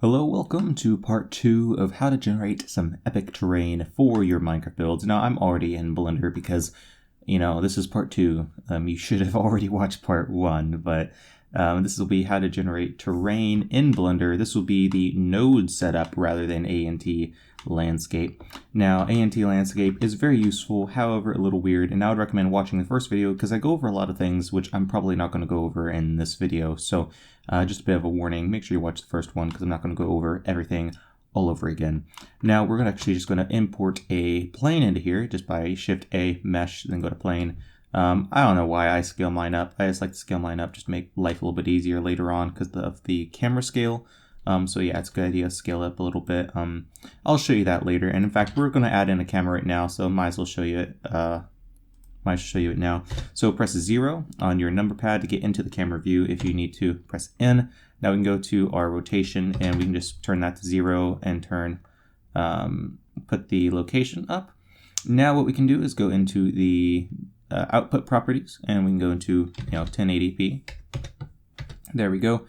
Hello, welcome to part 2 of how to generate some epic terrain for your Minecraft builds. Now, I'm already in Blender because, this is part 2. You should have already watched part 1, but this will be how to generate terrain in Blender. This will be the node setup rather than ANT landscape. Now, ANT landscape is very useful, however, a little weird, and I would recommend watching the first video because I go over a lot of things which I'm probably not going to go over in this video. So just a bit of a warning, make sure you watch the first one because I'm not going to go over everything all over again. Now we're just going to import a plane into here just by Shift A, Mesh, then go to plane. I don't know why I scale mine up. I just like to scale mine up just to make life a little bit easier later on because of the camera scale. So yeah, it's a good idea to scale up a little bit. I'll show you that later. And in fact, we're going to add in a camera right now, so might as well show you it. Might show you it now. So press 0 on your number pad to get into the camera view. If you need to, press N. Now we can go to our rotation and we can just turn that to 0 and put the location up. Now what we can do is go into the output properties and we can go into 1080p. There we go.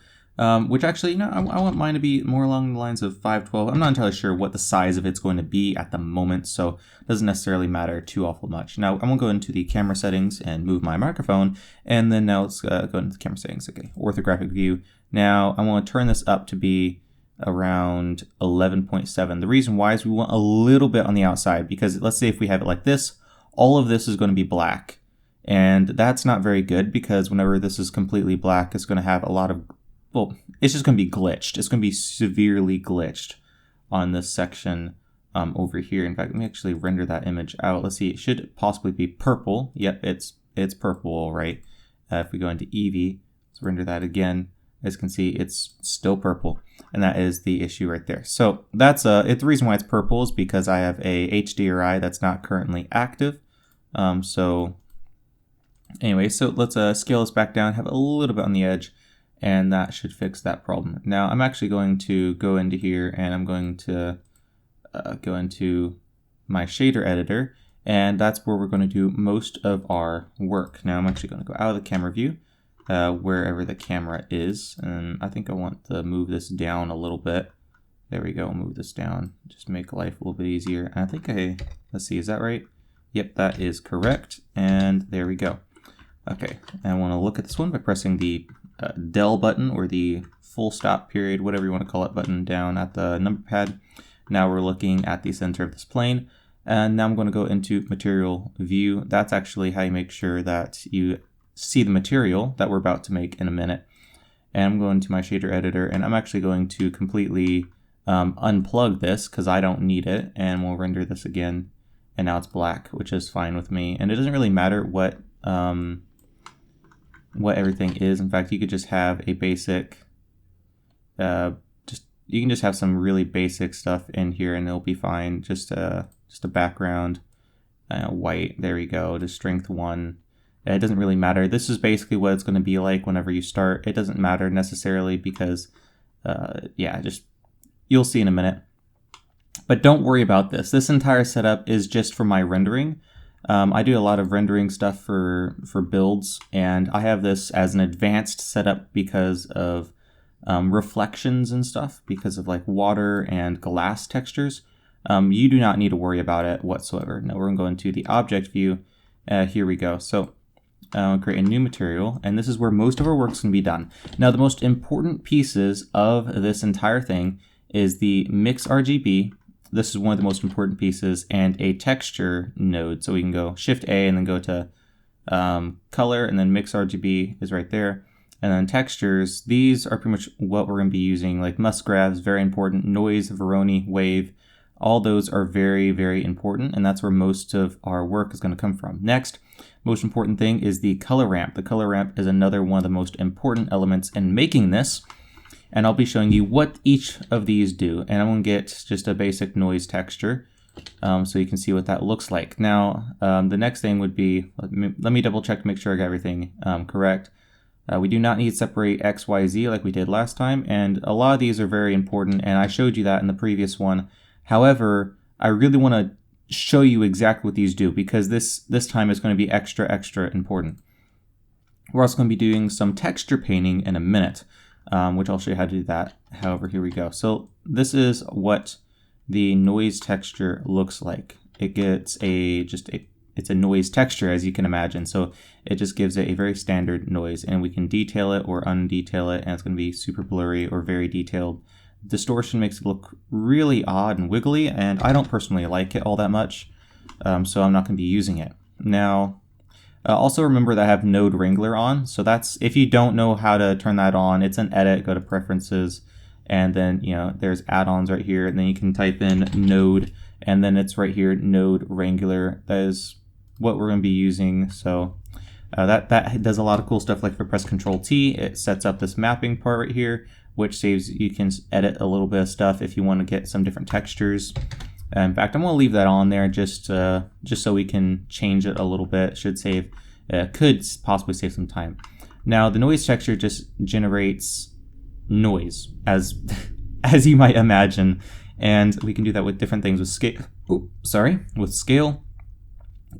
Which actually, I want mine to be more along the lines of 512. I'm not entirely sure what the size of it's going to be at the moment, so it doesn't necessarily matter too awful much. Now, I'm going to go into the camera settings and move my microphone, and then now let's go into the camera settings. Okay, orthographic view. Now, I want to turn this up to be around 11.7. The reason why is we want a little bit on the outside, because let's say if we have it like this, all of this is going to be black. And that's not very good, because whenever this is completely black, it's going to have a lot of it's just going to be glitched. It's going to be severely glitched on this section over here. In fact, let me actually render that image out. Let's see, it should possibly be purple. Yep, it's purple, all right. If we go into Eevee, let's render that again. As you can see, it's still purple, and that is the issue right there. So that's the reason why it's purple is because I have a HDRI that's not currently active. So anyway, so let's scale this back down, have a little bit on the edge, and that should fix that problem. Now I'm actually going to go into here and I'm going to go into my shader editor, and that's where we're going to do most of our work. Now I'm actually going to go out of the camera view, wherever the camera is, and I think I want to move this down a little bit. There we go, move this down, just make life a little bit easier. And I think let's see, is that right? Yep, that is correct, and there we go. Okay, and I want to look at this one by pressing the del button, or the full stop period, whatever you want to call it, button down at the number pad. Now we're looking at the center of this plane, and now I'm going to go into material view. That's actually how you make sure that you see the material that we're about to make in a minute. And I'm going to my shader editor, and I'm actually going to completely unplug this because I don't need it, and we'll render this again, and now it's black, which is fine with me. And it doesn't really matter what everything is. In fact, you could just have a basic, you can just have some really basic stuff in here and it'll be fine. Just a background, white, there we go, just strength 1. It doesn't really matter. This is basically what it's going to be like whenever you start. It doesn't matter necessarily because, you'll see in a minute. But don't worry about this. This entire setup is just for my rendering. I do a lot of rendering stuff for builds, and I have this as an advanced setup because of reflections and stuff, because of like water and glass textures. You do not need to worry about it whatsoever. Now we're going to go into the object view. Here we go. So create a new material, and this is where most of our work is going to be done. Now the most important pieces of this entire thing is the mix RGB. This is one of the most important pieces, and a texture node. So we can go Shift A and then go to color, and then mix RGB is right there. And then textures, these are pretty much what we're going to be using, like musgraves, very important, noise, Veroni, wave. All those are very, very important, and that's where most of our work is going to come from. Next, most important thing is the color ramp. The color ramp is another one of the most important elements in making this. And I'll be showing you what each of these do. And I'm going to get just a basic noise texture so you can see what that looks like. Now, the next thing would be, let me double check to make sure I got everything correct. We do not need to separate X, Y, Z like we did last time. And a lot of these are very important, and I showed you that in the previous one. However, I really want to show you exactly what these do, because this time is going to be extra important. We're also going to be doing some texture painting in a minute. which I'll show you how to do that. However, here we go. So this is what the noise texture looks like. It gets it's a noise texture, as you can imagine. So it just gives it a very standard noise, and we can detail it or undetail it, and it's going to be super blurry or very detailed. Distortion makes it look really odd and wiggly, and I don't personally like it all that much, so I'm not going to be using it. Now, also remember that I have Node Wrangler on, so that's, if you don't know how to turn that on, it's an edit, go to preferences, and then, you know, there's add-ons right here, and then you can type in Node, and then it's right here, Node Wrangler. That is what we're going to be using. So that does a lot of cool stuff. Like if I press Control-T, it sets up this mapping part right here, which saves, you can edit a little bit of stuff if you want to get some different textures. In fact, I'm going to leave that on there just so we can change it a little bit. Should save, could possibly save some time. Now the noise texture just generates noise, as as you might imagine, and we can do that with different things with scale. With scale.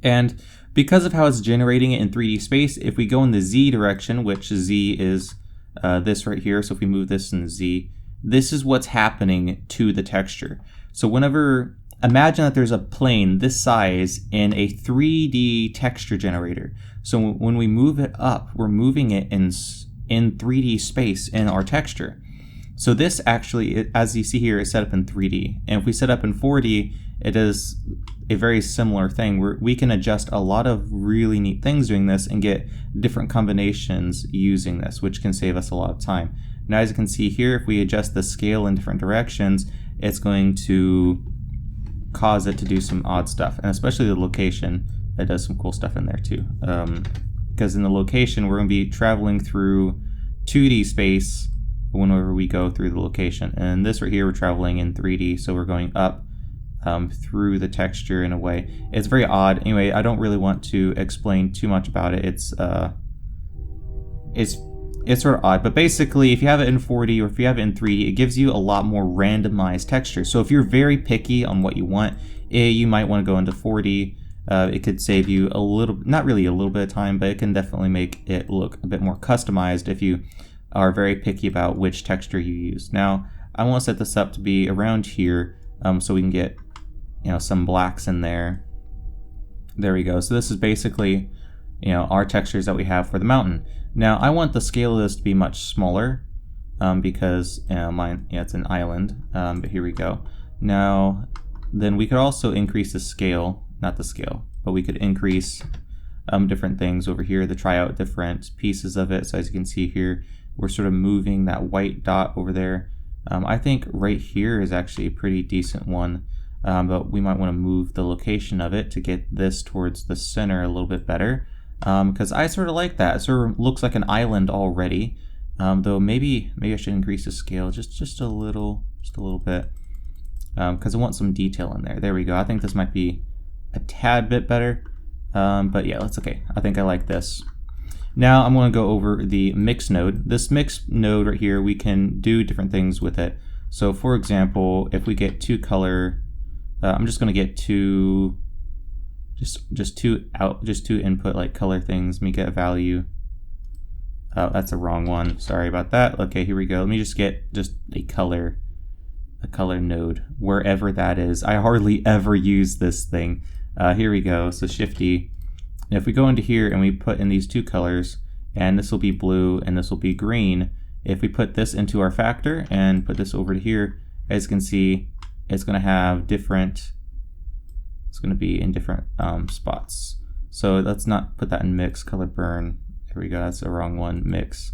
And because of how it's generating it in 3D space, if we go in the Z direction, which Z is this right here, so if we move this in the Z, this is what's happening to the texture. So whenever, imagine that there's a plane this size in a 3D texture generator. So when we move it up, we're moving it in 3D space in our texture. So this actually, as you see here, is set up in 3D. And if we set up in 4D, it is a very similar thing where we can adjust a lot of really neat things doing this and get different combinations using this, which can save us a lot of time. Now, as you can see here, if we adjust the scale in different directions, it's going to cause it to do some odd stuff, and especially the location, it does some cool stuff in there too. Because in the location, we're going to be traveling through 2D space whenever we go through the location. And this right here, we're traveling in 3D, so we're going up through the texture in a way. It's very odd. Anyway, I don't really want to explain too much about it. It's sort of odd, but basically if you have it in 4D or if you have it in 3D, it gives you a lot more randomized texture. So if you're very picky on what you want, you might want to go into 4D. It could save you a little, not really a little bit of time, but it can definitely make it look a bit more customized if you are very picky about which texture you use. Now, I want to set this up to be around here, so we can get, you know, some blacks in there. There we go. So this is basically, you know, our textures that we have for the mountain. Now I want the scale of this to be much smaller because it's an island. But here we go. Now then we could also increase the scale, not the scale, but we could increase different things over here to try out different pieces of it. So as you can see here, we're sort of moving that white dot over there. I think right here is actually a pretty decent one. But we might want to move the location of it to get this towards the center a little bit better, because I sort of like that. It sort of looks like an island already, though maybe I should increase the scale just a little bit, because I want some detail in there. There we go. I think this might be a tad bit better, but yeah, that's okay. I think I like this. Now I'm going to go over the mix node. This mix node right here, we can do different things with it. So for example, if we get two color, I'm just going to get two input like color things. Let me get a value. That's a wrong one. Sorry about that. Okay, here we go. Let me just get a color node wherever that is. I hardly ever use this thing. Here we go. So Shift-E. And if we go into here and we put in these two colors, and this will be blue and this will be green. If we put this into our factor and put this over to here, as you can see, it's going to have different, it's going to be in different spots. So let's not put that in mix, color burn. There we go, that's the wrong one, mix.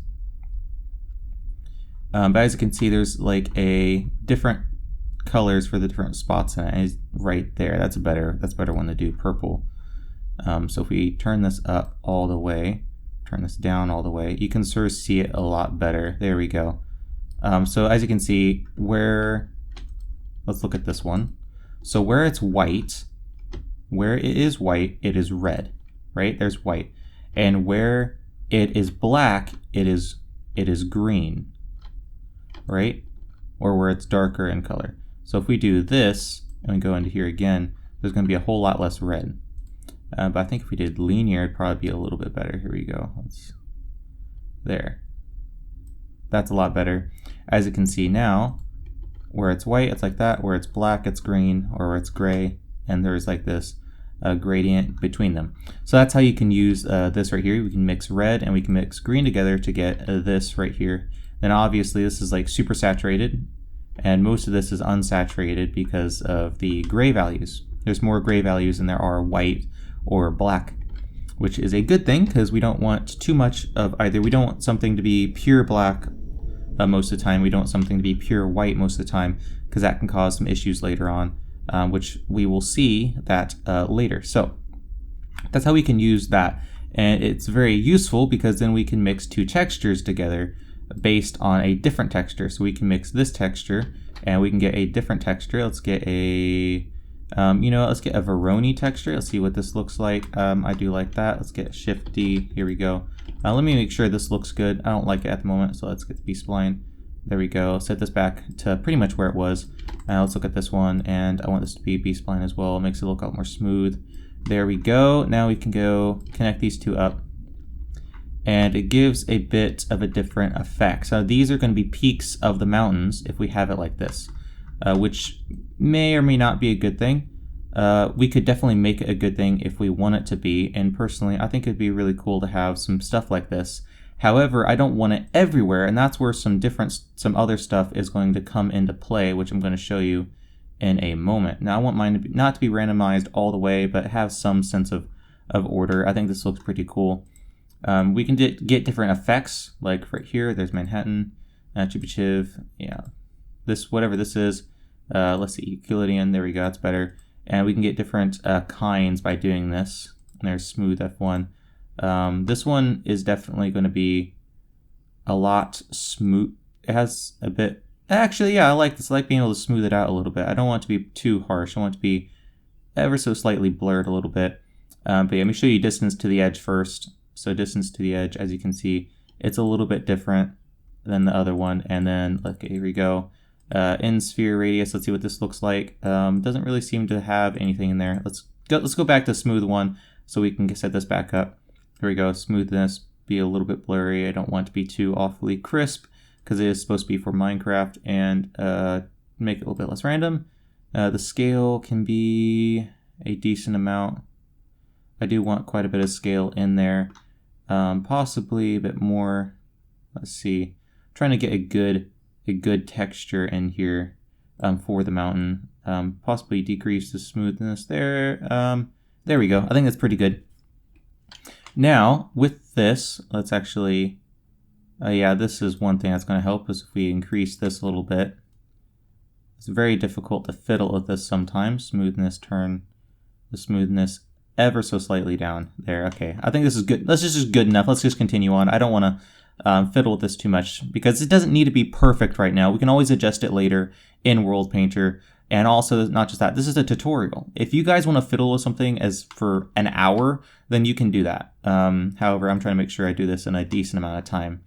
But as you can see, there's like a different colors for the different spots, and it's right there. That's a better one to do, purple. So if we turn this up all the way, turn this down all the way, you can sort of see it a lot better. There we go. So as you can see, let's look at this one. So where it's white, where it is white, it is red, right? There's white. And where it is black, it is green, right? Or where it's darker in color. So if we do this and we go into here again, there's going to be a whole lot less red. But I think if we did linear, it'd probably be a little bit better. Here we go. There. That's a lot better. As you can see now, where it's white, it's like that. Where it's black, it's green, or where it's gray, and there's like this gradient between them. So that's how you can use this right here. We can mix red and we can mix green together to get this right here. Then obviously this is like super saturated, and most of this is unsaturated because of the gray values. There's more gray values than there are white or black, which is a good thing because we don't want too much of either. We don't want something to be pure black most of the time. We don't want something to be pure white most of the time, because that can cause some issues later on, which we will see that later. So that's how we can use that. And it's very useful because then we can mix two textures together based on a different texture. So we can mix this texture and we can get a different texture. Let's get a, let's get a Veroni texture. Let's see what this looks like. I do like that. Let's get Shift D. Here we go. Let me make sure this looks good. I don't like it at the moment, so let's get the B-spline. There we go. Set this back to pretty much where it was. Let's look at this one, and I want this to be B-spline as well. It makes it look a lot more smooth. There we go. Now we can go connect these two up, and it gives a bit of a different effect. So these are going to be peaks of the mountains if we have it like this, which may or may not be a good thing. We could definitely make it a good thing if we want it to be, and personally I think it'd be really cool to have some stuff like this. However, I don't want it everywhere, and that's where some other stuff is going to come into play, which I'm going to show you in a moment. Now I want mine to be, not to be randomized all the way, but have some sense of order. I think this looks pretty cool. We can get different effects, like right here, there's Manhattan, Chibichiv, yeah, this, whatever this is. Let's see, Euclidean, there we go, that's better. And we can get different kinds by doing this. And there's smooth F1. This one is definitely going to be a lot smooth. It has a bit, actually, yeah, I like this. I like being able to smooth it out a little bit. I don't want it to be too harsh. I want it to be ever so slightly blurred a little bit. But yeah, let me show you distance to the edge first. So distance to the edge, as you can see, it's a little bit different than the other one. And then, okay, here we go. In sphere radius, let's see what this looks like. Doesn't really seem to have anything in there. Let's go back to smooth one so we can set this back up. There we go. Smoothness, be a little bit blurry. I don't want it to be too awfully crisp because it is supposed to be for Minecraft, and make it a little bit less random. The scale can be a decent amount. I do want quite a bit of scale in there, possibly a bit more. Let's see. I'm trying to get a good texture in here for the mountain. Possibly decrease the smoothness there. There we go. I think that's pretty good. Now with this, let's actually, yeah, this is one thing that's going to help us if we increase this a little bit. It's very difficult to fiddle with this sometimes. Smoothness, turn the smoothness ever so slightly down there. Okay, I think this is good. This is just good enough. Let's just continue on. I don't want to fiddle with this too much because it doesn't need to be perfect right now. We can always adjust it later in World Painter. And also, not just that, this is a tutorial. If you guys want to fiddle with something as for an hour, then you can do that. However, I'm trying to make sure I do this in a decent amount of time,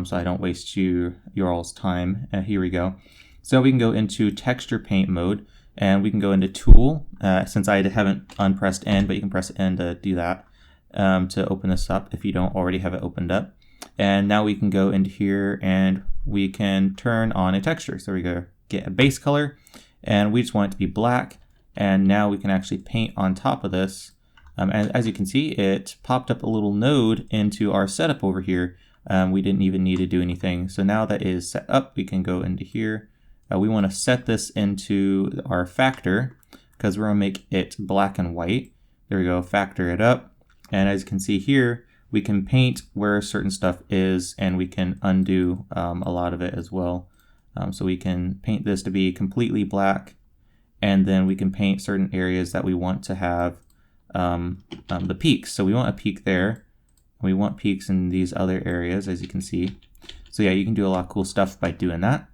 so I don't waste your all's time. Here we go. So we can go into texture paint mode, and we can go into tool, since I haven't unpressed N, but you can press N to do that, to open this up if you don't already have it opened up. And now we can go into here and we can turn on a texture. So we go get a base color, and we just want it to be black. And now we can actually paint on top of this. And as you can see, it popped up a little node into our setup over here. We didn't even need to do anything. So now that is set up, we can go into here. We want to set this into our factor because we're going to make it black and white. There we go, factor it up. And as you can see here, we can paint where certain stuff is, and we can undo a lot of it as well. So we can paint this to be completely black, and then we can paint certain areas that we want to have the peaks. So we want a peak there. We want peaks in these other areas, as you can see. So yeah, you can do a lot of cool stuff by doing that.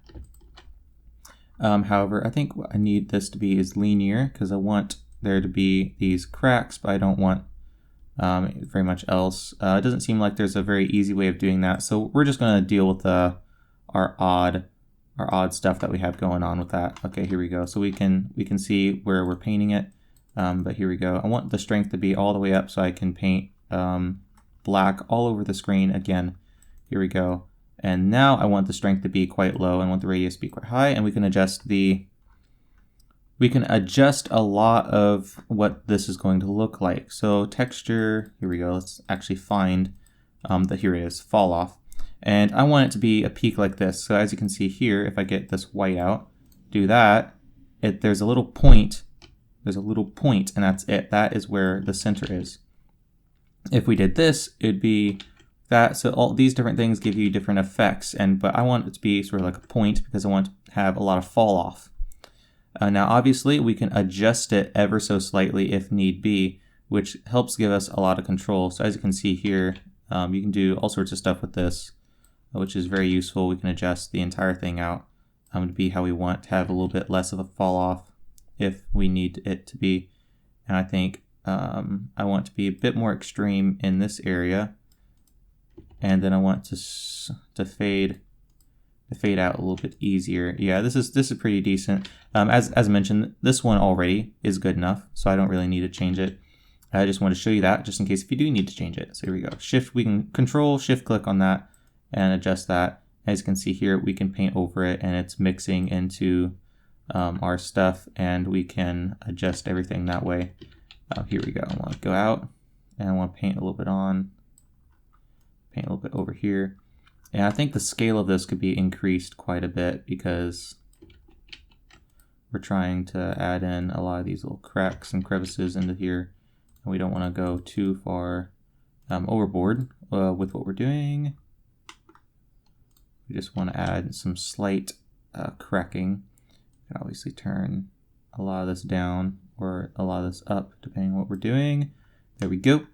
However, I think what I need this to be is linear because I want there to be these cracks, but I don't want very much else. It doesn't seem like there's a very easy way of doing that. So we're just going to deal with our odd stuff that we have going on with that. Okay, here we go. So we can see where we're painting it. But here we go. I want the strength to be all the way up so I can paint black all over the screen again. Here we go. And now I want the strength to be quite low and want the radius to be quite high, and we can adjust a lot of what this is going to look like. So texture, here we go, let's actually find here it is, fall off. And I want it to be a peak like this. So as you can see here, if I get this white out, do that, there's a little point, and that's it. That is where the center is. If we did this, it'd be that. So all these different things give you different effects, but I want it to be sort of like a point because I want to have a lot of fall off. Now obviously we can adjust it ever so slightly if need be, which helps give us a lot of control. So as you can see here, you can do all sorts of stuff with this, which is very useful. We can adjust the entire thing out to be how we want, to have a little bit less of a fall off if we need it to be. And I think I want to be a bit more extreme in this area, and then I want to fade out a little bit easier. Yeah, this is pretty decent. As mentioned, this one already is good enough, so I don't really need to change it. I just want to show you that just in case if you do need to change it. So here we go. We can Control Shift click on that and adjust that. As you can see here, we can paint over it and it's mixing into our stuff, and we can adjust everything that way. Here we go. I want to go out and I want to paint a little bit on, paint a little bit over here. And I think the scale of this could be increased quite a bit because we're trying to add in a lot of these little cracks and crevices into here. And we don't want to go too far overboard with what we're doing. We just want to add some slight cracking. You can obviously turn a lot of this down or a lot of this up depending on what we're doing. There we go.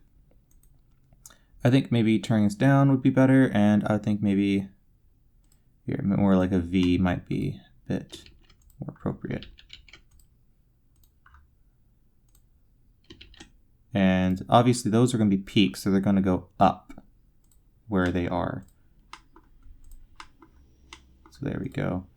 I think maybe turning this down would be better, and I think maybe here, more like a V might be a bit more appropriate. And obviously those are going to be peaks, so they're going to go up where they are. So there we go.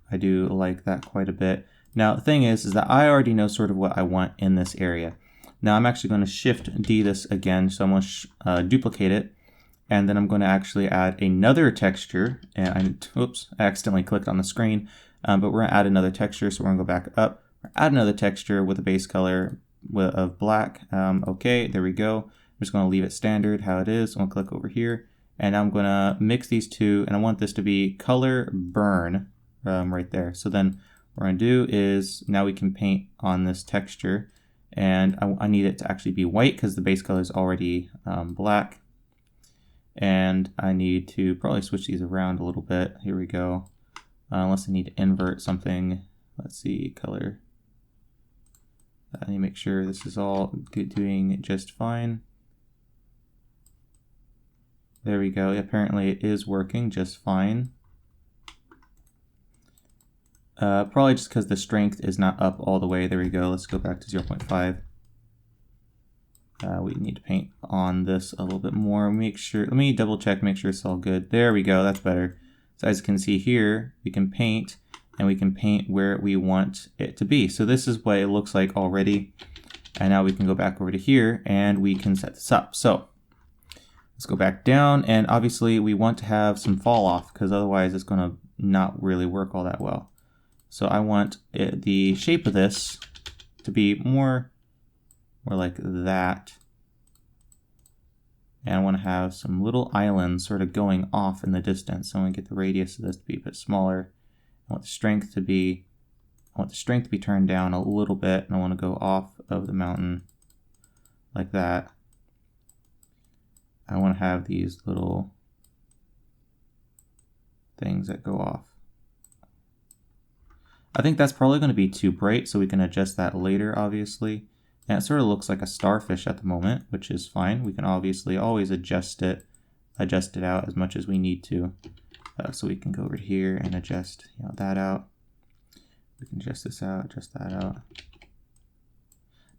I do like that quite a bit. Now the thing is that I already know sort of what I want in this area. Now I'm actually going to Shift D this again, so I'm going to duplicate it, and then I'm going to actually add another texture. And oops, I accidentally clicked on the screen, but we're going to add another texture, so we're going to go back up, add another texture with a base color of black. Okay, there we go. I'm just going to leave it standard how it is. I'm going to click over here, and I'm going to mix these two, and I want this to be color burn right there. So then what we're going to do is now we can paint on this texture. And I need it to actually be white because the base color is already black. And I need to probably switch these around a little bit. Here we go. Unless I need to invert something. Let's see, color. I need to make sure this is all doing just fine. There we go. Apparently it is working just fine. Probably just because the strength is not up all the way. There we go. Let's go back to 0.5. We need to paint on this a little bit more. Make sure. Let me double check, make sure it's all good. There we go. That's better. So as you can see here, we can paint, and we can paint where we want it to be. So this is what it looks like already. And now we can go back over to here, and we can set this up. So let's go back down, and obviously we want to have some fall off because otherwise it's going to not really work all that well. So I want the shape of this to be more like that. And I want to have some little islands sort of going off in the distance. So I want to get the radius of this to be a bit smaller. I want the strength to be turned down a little bit, and I want to go off of the mountain like that. I want to have these little things that go off. I think that's probably going to be too bright, so we can adjust that later, obviously. And it sort of looks like a starfish at the moment, which is fine. We can obviously always adjust it out as much as we need to. So we can go over here and adjust that out. We can adjust this out, adjust that out.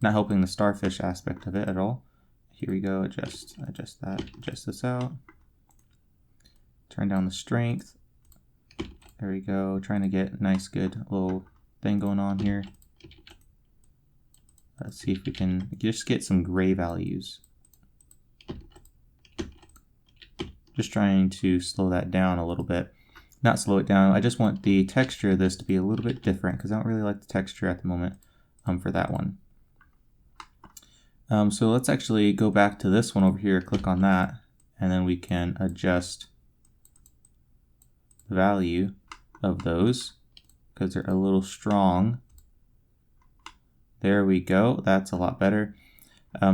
Not helping the starfish aspect of it at all. Here we go, adjust that, adjust this out. Turn down the strength. There we go, trying to get a nice good little thing going on here. Let's see if we can just get some gray values. Just trying to slow that down a little bit. Not slow it down, I just want the texture of this to be a little bit different because I don't really like the texture at the moment for that one. So let's actually go back to this one over here, click on that, and then we can adjust the value of those because they're a little strong. There we go, that's a lot better.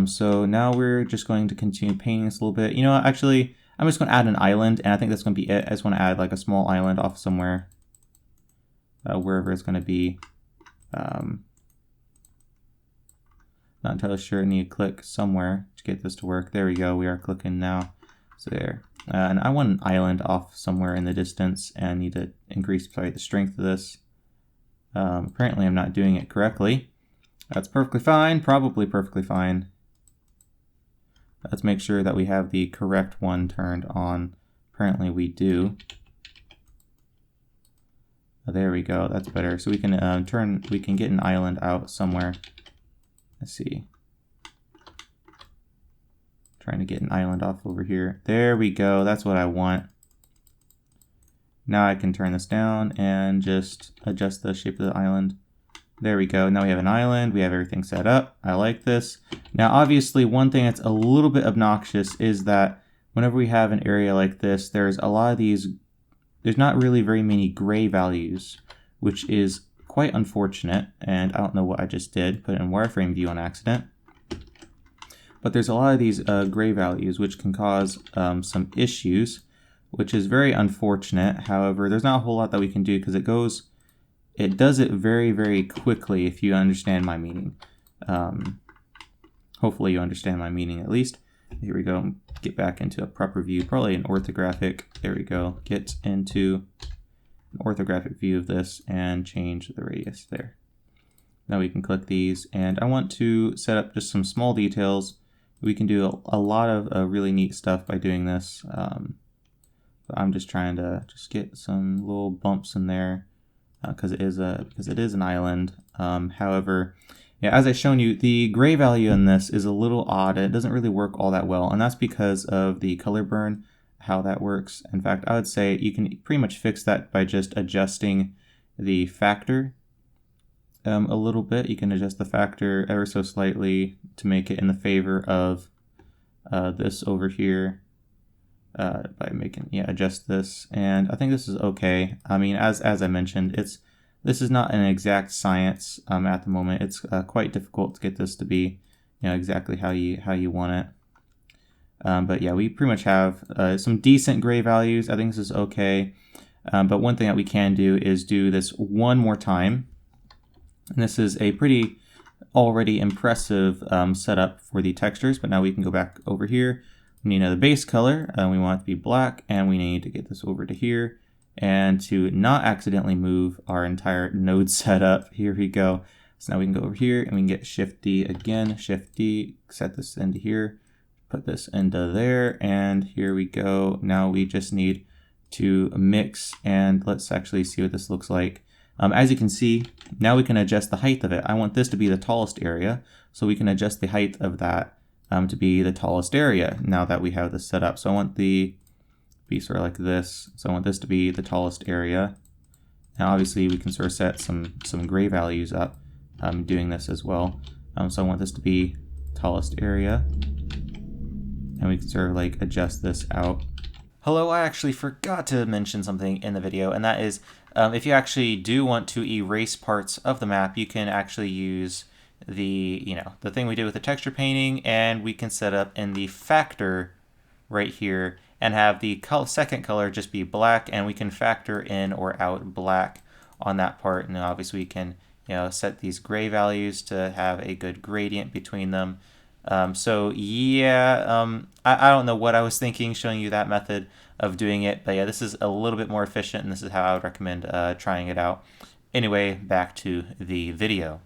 So now we're just going to continue painting this a little bit. You know what, actually, I'm just going to add an island, and I think that's going to be it. I just want to add like a small island off somewhere, wherever it's going to be. Not entirely sure, I need to click somewhere to get this to work. There we go, we are clicking now. So there. And I want an island off somewhere in the distance, and I need to increase the strength of this. Apparently I'm not doing it correctly. That's perfectly fine, probably perfectly fine. Let's make sure that we have the correct one turned on. Apparently we do. There we go, that's better. So we can we can get an island out somewhere. Let's see. Trying to get an island off over here. There we go, that's what I want. Now I can turn this down and just adjust the shape of the island. There we go, now we have an island, we have everything set up. I like this. Now obviously one thing that's a little bit obnoxious is that whenever we have an area like this, there's a lot of these, there's not really very many gray values, which is quite unfortunate, and I don't know what I just did, put it in wireframe view on accident. But there's a lot of these gray values which can cause some issues, which is very unfortunate. However, there's not a whole lot that we can do because it does it very, very quickly if you understand my meaning. Hopefully you understand my meaning at least. Here we go, get back into a proper view, probably an orthographic. There we go, get into an orthographic view of this and change the radius there. Now we can click these, and I want to set up just some small details. We can do a lot of really neat stuff by doing this. But I'm just trying to get some little bumps in there because it is an island. However, yeah, as I've shown you, the gray value in this is a little odd. It doesn't really work all that well, and that's because of the color burn, how that works. In fact, I would say you can pretty much fix that by just adjusting the factor a little bit. You can adjust the factor ever so slightly to make it in the favor of this over here by making, adjust this. And I think this is okay. I mean, as I mentioned, this is not an exact science at the moment. It's quite difficult to get this to be, exactly how you want it. But yeah, we pretty much have some decent gray values. I think this is okay. But one thing that we can do is do this one more time. And this is a pretty already impressive setup for the textures, but now we can go back over here. We need another base color, and we want it to be black, and we need to get this over to here. And to not accidentally move our entire node setup, here we go. So now we can go over here and we can get Shift D again, Shift D, set this into here, put this into there, and here we go. Now we just need to mix, and let's actually see what this looks like. As you can see, now we can adjust the height of it. I want this to be the tallest area, so we can adjust the height of that to be the tallest area now that we have this set up. So I want the be sort of like this. So I want this to be the tallest area. Now obviously we can sort of set some gray values up doing this as well. So I want this to be tallest area, and we can sort of like adjust this out. Hello, I actually forgot to mention something in the video, and that is if you actually do want to erase parts of the map, you can actually use the thing we did with the texture painting, and we can set up in the factor right here and have the second color just be black, and we can factor in or out black on that part. And obviously we can set these gray values to have a good gradient between them. So yeah, I don't know what I was thinking showing you that method of doing it, but yeah, this is a little bit more efficient, and this is how I would recommend trying it out. Anyway, back to the video.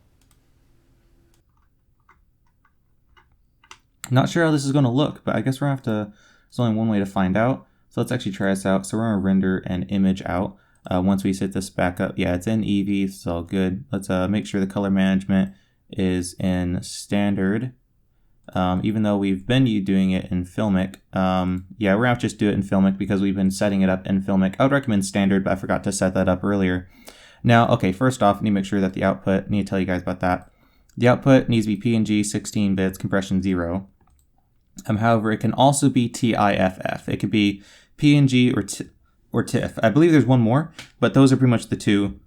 Not sure how this is going to look, but I guess we're going to have to, there's only one way to find out. So let's actually try this out. So we're going to render an image out. Once we set this back up, yeah, it's in Eevee, it's all good. Let's make sure the color management is in standard. even though we've been doing it in Filmic. Yeah, we're gonna have to just do it in Filmic because we've been setting it up in Filmic. I would recommend standard, but I forgot to set that up earlier. Now, okay, first off, I need to make sure that the output, I need to tell you guys about that. The output needs to be PNG 16 bits, compression 0. However, it can also be TIFF. It could be PNG or TIFF. I believe there's one more, but those are pretty much the two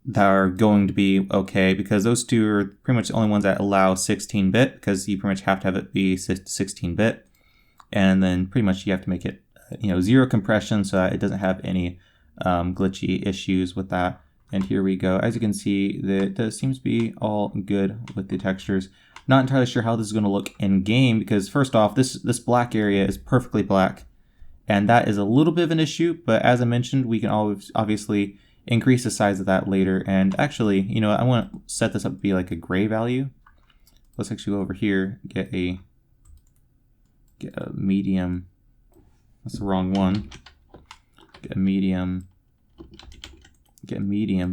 that are going to be okay, because those two are pretty much the only ones that allow 16-bit, because you pretty much have to have it be 16-bit. And then pretty much you have to make it, 0 compression so that it doesn't have any glitchy issues with that. And here we go. As you can see, that seems to be all good with the textures. Not entirely sure how this is going to look in game, because first off, this black area is perfectly black, and that is a little bit of an issue. But as I mentioned, we can always obviously increase the size of that later. And actually, I want to set this up to be like a gray value. Let's actually go over here, get a medium. That's the wrong one. Get a medium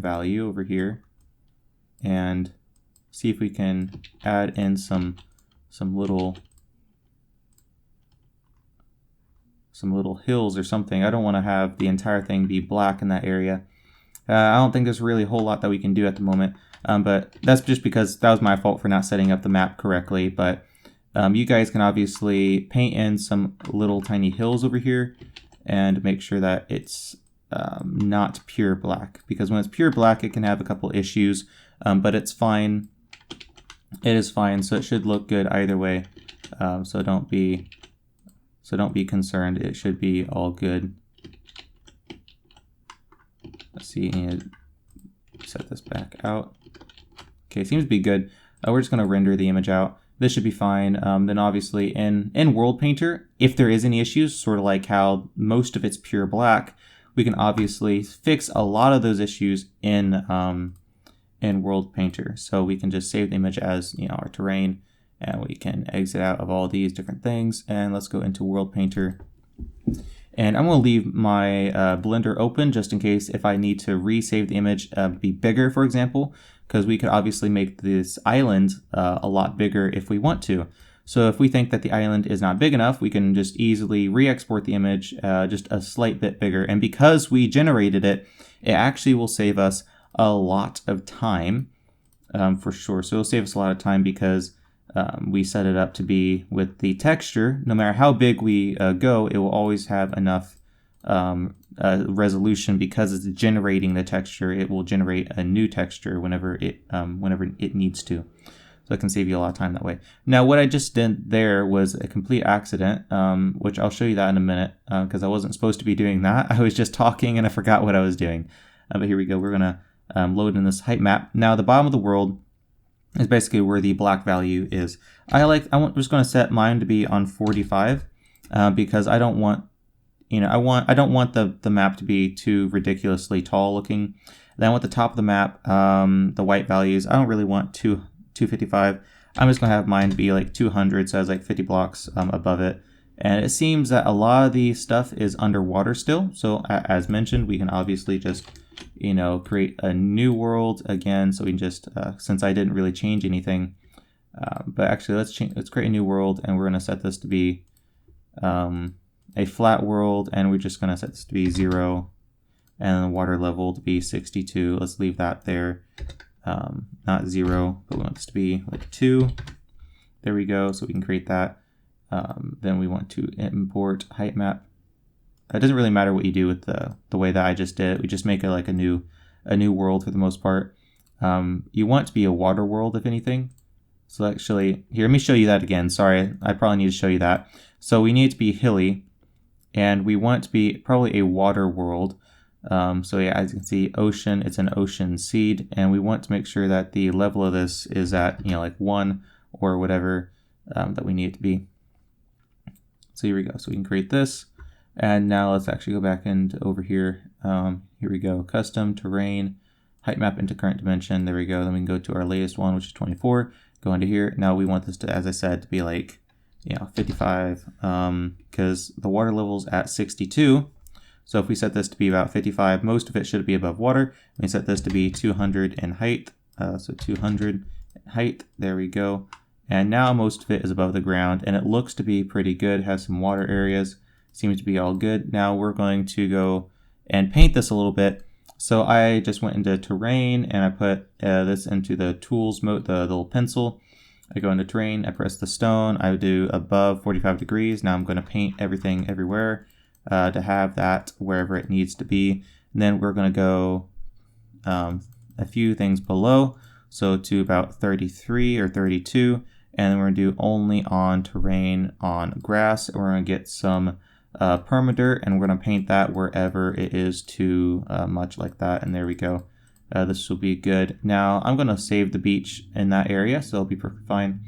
value over here, and see if we can add in some little hills or something. I don't want to have the entire thing be black in that area. I don't think there's really a whole lot that we can do at the moment, but that's just because that was my fault for not setting up the map correctly. But you guys can obviously paint in some little tiny hills over here and make sure that it's not pure black, because when it's pure black it can have a couple issues, but it's fine. It is fine, so it should look good either way. So don't be concerned. It should be all good. Let's see, I need to set this back out. Okay, seems to be good. We're just going to render the image out. This should be fine. Then obviously in World Painter, if there is any issues, sort of like how most of it's pure black, we can obviously fix a lot of those issues in World Painter. So we can just save the image as our terrain, and we can exit out of all these different things. And let's go into World Painter. And I'm going to leave my Blender open just in case if I need to resave the image be bigger, for example, because we could obviously make this island a lot bigger if we want to. So if we think that the island is not big enough, we can just easily re-export the image just a slight bit bigger. And because we generated it, it actually will save us a lot of time for sure. So it'll save us a lot of time because we set it up to be with the texture. No matter how big we go, it will always have enough resolution, because it's generating the texture. It will generate a new texture whenever it needs to. So it can save you a lot of time that way. Now, what I just did there was a complete accident, which I'll show you that in a minute, because I wasn't supposed to be doing that. I was just talking and I forgot what I was doing. But here we go. We're going to load in this height map. Now, the bottom of the world is basically where the black value is. I'm just going to set mine to be on 45 because I don't want, I don't want the map to be too ridiculously tall looking. Then I want the top of the map, the white values. I don't really want 255. I'm just going to have mine be like 200, so it has like 50 blocks above it. And it seems that a lot of the stuff is underwater still. So as mentioned, we can obviously just create a new world again. So we can just, since I didn't really change anything, but actually let's create a new world, and we're going to set this to be a flat world, and we're just going to set this to be 0, and the water level to be 62. Let's leave that there. Not 0, but we want this to be like 2. There we go. So we can create that. Then we want to import height map. It doesn't really matter what you do with the way that I just did it. We just make it like a new world for the most part. You want it to be a water world, if anything. So actually, here, let me show you that again. Sorry, I probably need to show you that. So we need it to be hilly, and we want it to be probably a water world. So yeah, as you can see, ocean, it's an ocean seed, and we want to make sure that the level of this is at, like 1 or whatever that we need it to be. So here we go. So we can create this. And now let's actually go back into over here. Here we go, custom terrain, height map into current dimension. There we go. Then we can go to our latest one, which is 24. Go into here. Now we want this to, as I said, to be like, 55, because the water level's at 62. So if we set this to be about 55, most of it should be above water. We set this to be 200 in height. So 200 in height. There we go. And now most of it is above the ground, and it looks to be pretty good. It has some water areas, seems to be all good. Now we're going to go and paint this a little bit. So I just went into terrain and I put this into the tools mode, the little pencil. I go into terrain, I press the stone, I do above 45 degrees. Now I'm going to paint everything everywhere to have that wherever it needs to be. And then we're going to go a few things below, so to about 33 or 32. And then we're going to do only on terrain on grass. We're going to get some permadirt, and we're going to paint that wherever it is too much, like that. And there we go. This will be good. Now I'm going to save the beach in that area, so it'll be perfectly fine.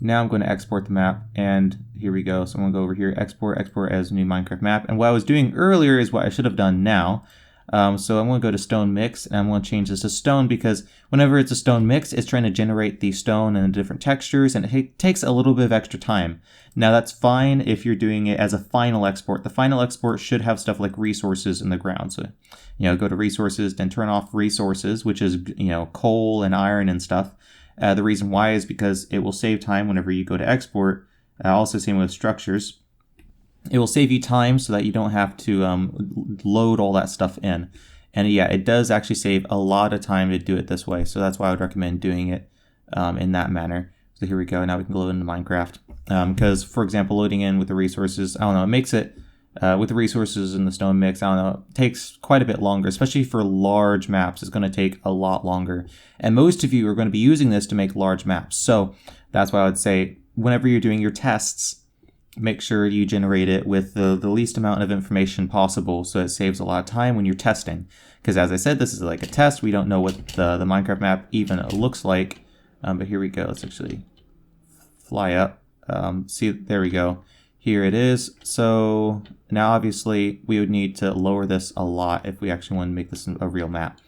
Now I'm going to export the map, and here we go. So I'm going to go over here, export as new Minecraft map. And what I was doing earlier is what I should have done now. So I'm going to go to stone mix, and I'm going to change this to stone, because whenever it's a stone mix, it's trying to generate the stone and the different textures, and it takes a little bit of extra time. Now that's fine if you're doing it as a final export. The final export should have stuff like resources in the ground. So, go to resources, then turn off resources, which is, coal and iron and stuff. The reason why is because it will save time whenever you go to export. Also same with structures. It will save you time so that you don't have to load all that stuff in. And yeah, it does actually save a lot of time to do it this way. So that's why I would recommend doing it in that manner. So here we go. Now we can go into Minecraft. Because, for example, loading in with the resources, I don't know, it makes it, with the resources in the stone mix, I don't know, it takes quite a bit longer, especially for large maps. It's going to take a lot longer. And most of you are going to be using this to make large maps. So that's why I would say, whenever you're doing your tests, make sure you generate it with the least amount of information possible, so it saves a lot of time when you're testing. Because as I said, this is like a test. We don't know what the Minecraft map even looks like. But here we go. Let's actually fly up. See, there we go. Here it is. So now obviously we would need to lower this a lot if we actually want to make this a real map.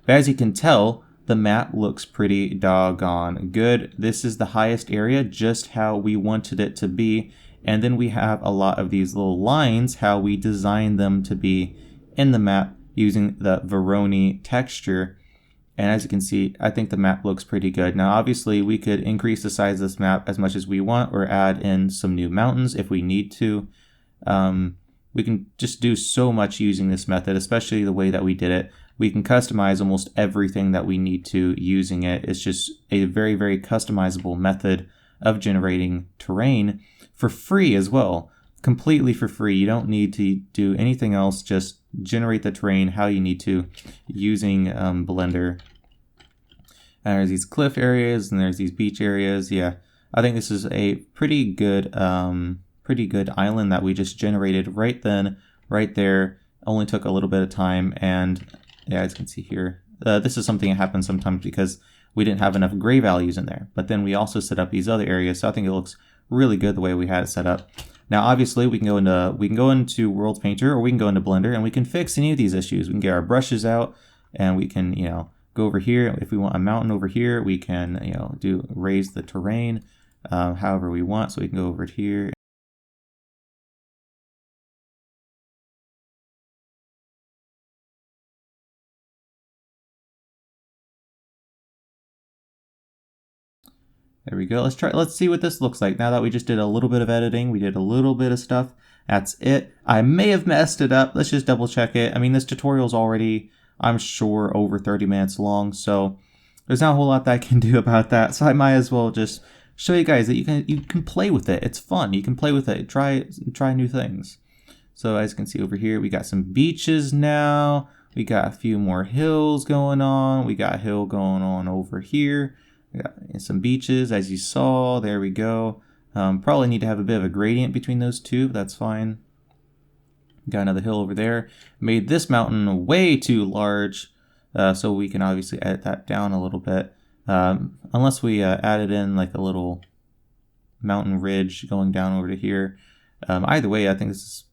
But as you can tell, the map looks pretty doggone good. This is the highest area, just how we wanted it to be. And then we have a lot of these little lines, how we designed them to be in the map using the Veroni texture. And as you can see, I think the map looks pretty good. Now, obviously, we could increase the size of this map as much as we want, or add in some new mountains if we need to. We can just do so much using this method, especially the way that we did it. We can customize almost everything that we need to using it. It's just a very, very customizable method of generating terrain for free as well, completely for free. You don't need to do anything else, just generate the terrain how you need to using Blender. And there's these cliff areas and there's these beach areas. Yeah, I think this is a pretty good island that we just generated right then, right there. Only took a little bit of time, and yeah, as you can see here, this is something that happens sometimes because we didn't have enough gray values in there. But then we also set up these other areas, so I think it looks really good the way we had it set up. Now, obviously, we can go into World Painter, or we can go into Blender, and we can fix any of these issues. We can get our brushes out, and we can, go over here. If we want a mountain over here, we can, raise the terrain however we want. So we can go over here. There we go. Let's see what this looks like. Now that we just did a little bit of editing, we did a little bit of stuff. That's it. I may have messed it up. Let's just double check it. I mean, this tutorial's already, I'm sure, over 30 minutes long, so there's not a whole lot that I can do about that. So I might as well just show you guys that you can play with it. It's fun. You can play with it. Try new things. So as you can see over here, we got some beaches now. We got a few more hills going on. We got a hill going on over here. We got some beaches, as you saw. There we go. Probably need to have a bit of a gradient between those two, but that's fine. Got another hill over there. Made this mountain way too large, so we can obviously edit that down a little bit. Unless we added in like a little mountain ridge going down over to here. Either way, I think this is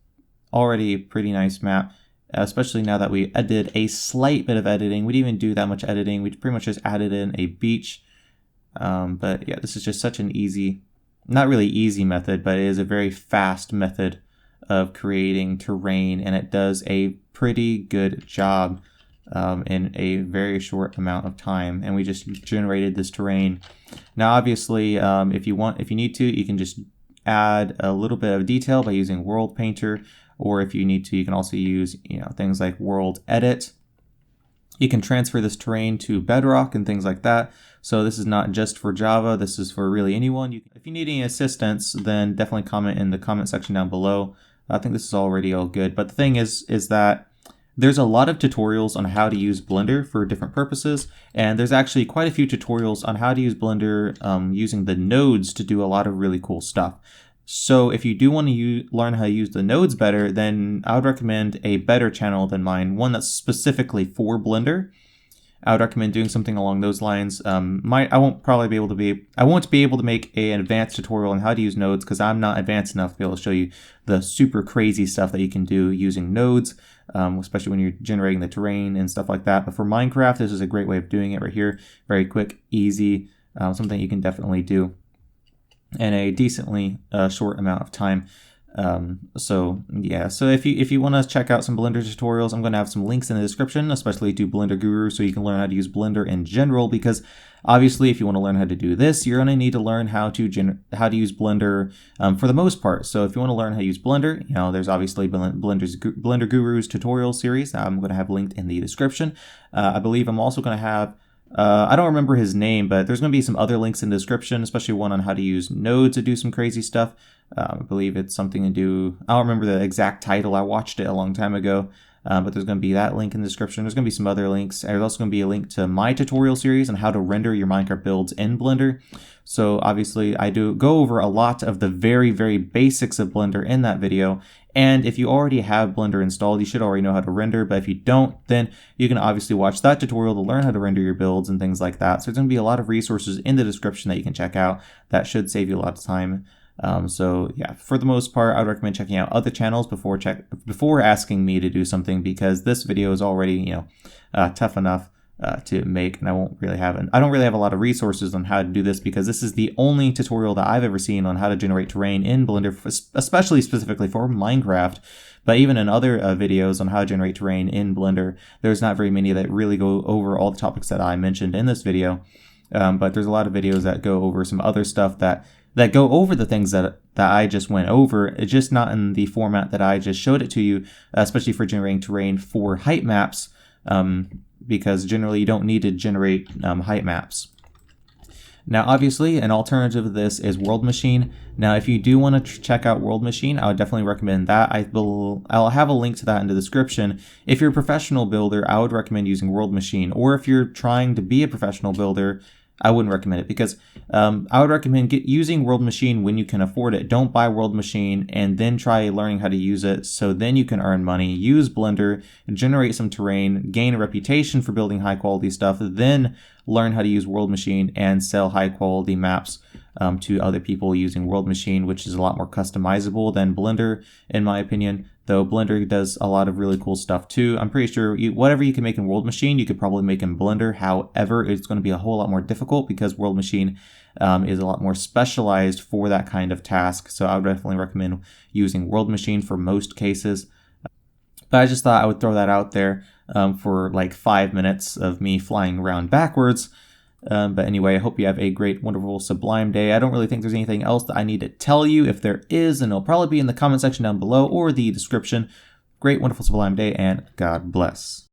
already a pretty nice map, especially now that we did a slight bit of editing. We didn't even do that much editing. We pretty much just added in a beach. But yeah, this is just such an easy, not really easy method, but it is a very fast method of creating terrain, and it does a pretty good job. in a very short amount of time, and we just generated this terrain. Now, obviously, if you need to, you can just add a little bit of detail by using World Painter, or if you need to, you can also use things like World Edit. You can transfer this terrain to Bedrock and things like that. So this is not just for Java, this is for really anyone. If you need any assistance, then definitely comment in the comment section down below. I think this is already all good. But the thing is that there's a lot of tutorials on how to use Blender for different purposes, and there's actually quite a few tutorials on how to use Blender using the nodes to do a lot of really cool stuff. So if you do want to learn how to use the nodes better, then I would recommend a better channel than mine, one that's specifically for Blender. I would recommend doing something along those lines. I won't be able to make an advanced tutorial on how to use nodes because I'm not advanced enough to be able to show you the super crazy stuff that you can do using nodes, especially when you're generating the terrain and stuff like that. But for Minecraft, this is a great way of doing it right here. Very quick, easy, something you can definitely do in a decently short amount of time. So if you want to check out some Blender tutorials, I'm going to have some links in the description, especially to Blender Guru, so you can learn how to use Blender in general, because obviously if you want to learn how to do this, you're going to need to learn how to use Blender for the most part. So if you want to learn how to use Blender, there's obviously Blender Guru's tutorial series I'm going to have linked in the description. I believe I'm also going to have I don't remember his name, but there's going to be some other links in the description, especially one on how to use nodes to do some crazy stuff. I believe it's something to do, I don't remember the exact title, I watched it a long time ago, but there's going to be that link in the description. There's going to be some other links. There's also going to be a link to my tutorial series on how to render your Minecraft builds in Blender. So obviously I do go over a lot of the very, very basics of Blender in that video. And if you already have Blender installed, you should already know how to render. But if you don't, then you can obviously watch that tutorial to learn how to render your builds and things like that. So there's going to be a lot of resources in the description that you can check out. That should save you a lot of time. So yeah, for the most part, I would recommend checking out other channels before asking me to do something, because this video is already, tough enough to make, and I don't really have a lot of resources on how to do this, because this is the only tutorial that I've ever seen on how to generate terrain in Blender, especially specifically for Minecraft. But even in other videos on how to generate terrain in Blender, there's not very many that really go over all the topics that I mentioned in this video. But there's a lot of videos that go over some other stuff that go over the things that I just went over. It's just not in the format that I just showed it to you, especially for generating terrain for height maps, because generally you don't need to generate height maps. Now, obviously, an alternative to this is World Machine. Now, if you do want to check out World Machine, I would definitely recommend that. I'll have a link to that in the description. If you're a professional builder, I would recommend using World Machine. Or if you're trying to be a professional builder, I wouldn't recommend it, because I would recommend using World Machine when you can afford it. Don't buy World Machine and then try learning how to use it, so then you can earn money, use Blender, generate some terrain, gain a reputation for building high quality stuff, then learn how to use World Machine and sell high quality maps to other people using World Machine, which is a lot more customizable than Blender, in my opinion. Though Blender does a lot of really cool stuff too. I'm pretty sure whatever you can make in World Machine, you could probably make in Blender. However, it's going to be a whole lot more difficult, because World Machine is a lot more specialized for that kind of task. So I would definitely recommend using World Machine for most cases. But I just thought I would throw that out there for like 5 minutes of me flying around backwards. But anyway, I hope you have a great, wonderful, sublime day. I don't really think there's anything else that I need to tell you. If there is, then it'll probably be in the comment section down below or the description. Great, wonderful, sublime day, and God bless.